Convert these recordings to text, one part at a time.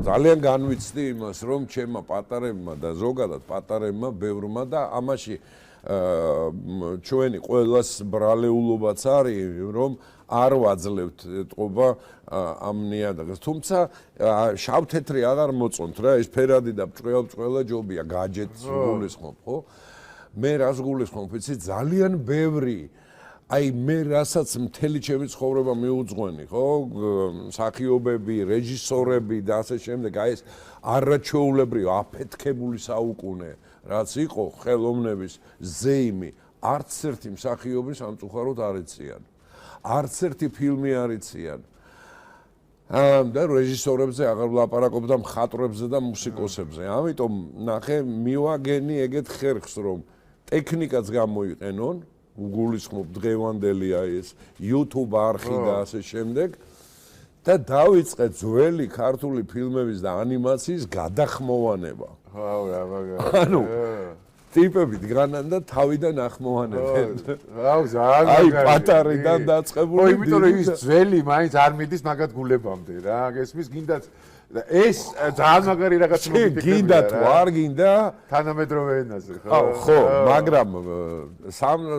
ძალიან განვიცდი იმას, რომ ჩემმა პატარებმა და ზოგადად პატარებმა ბევრმა და ამაში ჩვენი ყველას ბრალეულობაც არის, რომ არ ვაძლევთ ეთყობა ამ ნიადაგს. თუმცა შავ-თეთრი აღარ მოწონთ რა, ეს ფერადი და ბრწყელა ჯობია, გაჯეთს გულისხმობ, ხო? მე რას გულისხმობ, იცი, ძალიან ბევრი აი მე რასაც მთელი ჩემი ცხოვრება მიუძღვენი, ხო? მსახიობები, რეჟისორები და ასე შემდეგ, აი ეს არაჩვეულებრივი აფეთქებული საუკუნე, რაც იყო ხელოვნების ზეიმი, არც ერთი მსახიობი სამწუხაროდ არ იციან. არც ერთი ფილმი არ იციან. და რეჟისორებზე აღარ ვლაპარაკობ და მხატვრებზე და მუსიკოსებზე. ამიტომ ნახე, მივაგენი ეგეთ ხერხს, რომ ტექნიკაც გამოიყენონ, გულისხმობ დღევანდელია ეს YouTube არხი და ასე შემდეგ და დავიწყეთ ძველი ქართული ფილმების და ანიმაციის გადახმოვანება. ანუ ტიპები დგანან და თავიდან ახმოვანებენ. აი პატარიდან დაწყებული. ო, იმიტომ რომ ის ძველი მაინც არ მიდის მაგათ გულებამდე რა. გესმის, გინდათ ეს ძალიან მაგარი რაღაც მოგიტეკებია. გინდა თუ არ გინდა თანამედროვე ენაზე, ხო? ხო, მაგრამ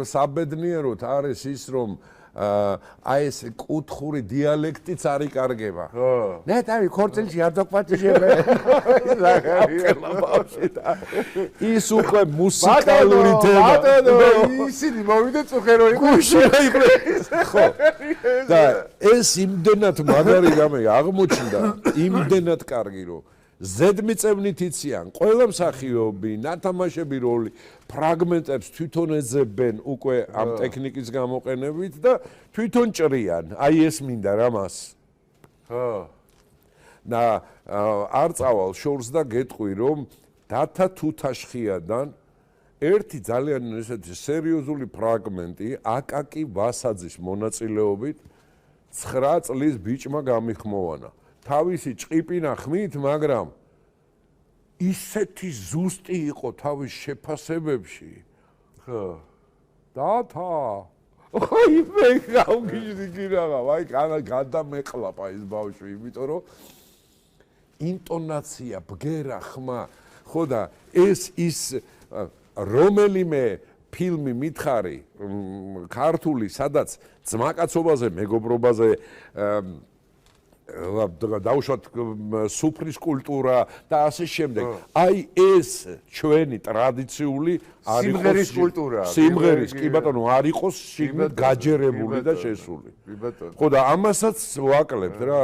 საბედნიეროდ არის ის, რომ აი ეს კუთხური დიალექტიც არ იკარგება. ხო. ნე თავი ქორწილში არ დოკვატიშებე. ის უკვე მუსიკალური თემა. ისინი მოვიდა წუხერო იყო. ხო. და ეს იმდენად მაგარი რამე აღმოჩნდა, იმდენად კარგი, რომ ზედმიწევნით იციან ყველა მსახიობი, ნათამაშები როლი, ფრაგმენტებს თვითონ ეძებენ უკვე ამ ტექნიკის გამოყენებით და თვითონ ჭრიან. აი ეს მინდა რა მას. ხო. და არ წავალ შორს და გეტყვი, რომ დათა თუთაშხიადან ერთი ძალიან ესეთი სერიოზული ფრაგმენტი აკაკი ვასაძის მონაწილეობით 9 წლის ბიჭმა გამიხმოვანა. თავისი ჭყიპინა ხმით, მაგრამ ისეთი ზუსტი იყო თავის შეფასებებში. ხო. დათა. აი მე გავგიჟდი კი რაღა, აი გადამეყლაპა ის ბავშვი, იმიტომ რომ ინტონაცია, ბგერა, ხმა, ხო და ეს ის რომელიმე ფილმი მითხარი ქართული, სადაც ძმაკაცობაზე, მეგობრობაზე დაუშვათ სუფრის კულტურა და ასე შემდეგ. აი ეს ჩვენი ტრადიციული არ იყოს სიმღერის კულტურა. სიმღერის, კი ბატონო, არ იყოს შიგნით გაჯერებული და შესული. ხო და ამასაც ვაკლებთ რა,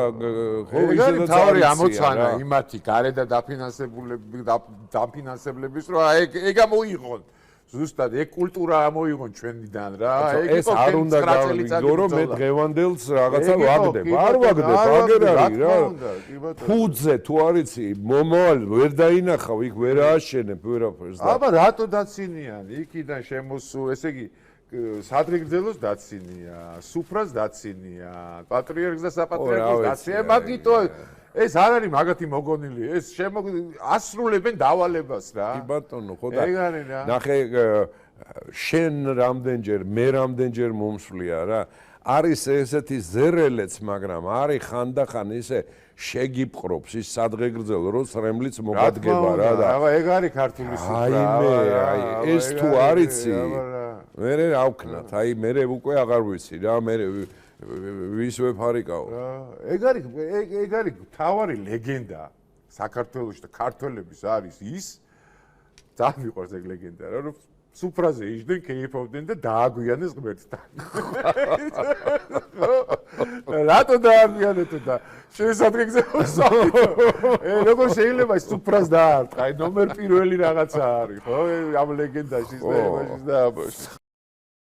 ხო, ისედაც თავი ამოცანა იმათი გარედან დაფინანსებლების, რომ ეგ ამოიღონ. ზუსტად ეგ კულტურა ამოიღონ ჩვენიდან რა. ეს არ უნდა გავიგო, რომ მე დღევანდელს რაღაცა ვაგდებ. არ ვაგდებ, აგერ არის რა. ფუძე თუ არ იცი, მომავალი ვერ დაინახავ, იქ ვერ ააშენებ ვერაფერს და. აბა რატო დაცინიან? იქიდან შემოსულ, ესე იგი სადღეგრძელოს დაცინია, სუფრას დაცინია, პატრიარქს და საპატრიარქოს დაცინია. მაგიტო ეს არ არის მაგათი მოგონილი, ეს ასრულებენ დავალებას რა. კი ბატონო, ხო და ნახე შენ რამდენჯერ, მე რამდენჯერ მომსვლია რა. არის ესეთი ზერელეც, მაგრამ არის ხანდახან ისე შეგიპყრობს ის სადღეგრძელო, რომ სრემლიც მოგადგება რა და. აბა ეგ არის ქართული სუფრა. აი ეს თუ არ იცი, მე რა ვქნათ, აი მე უკვე აღარ ვიცი რა, მე ვის ვეფარიკაო. ეგ არის თავარი ლეგენდა საქართველოში და ქართველების არის ის, ძალიან მიყვარს ეგ ლეგენდა რა, რომ სუფრაზე იჯდნენ, კეიფობდნენ და დააგვიანეს ღმერთთან. რატო დააგვიანეთ და შესაძლებლობს როგორ შეიძლება სუფრას დაარტყა? ნომერ პირველი რაღაცა არის, ხო? ამ ლეგენდაში და ამაში და ამაში.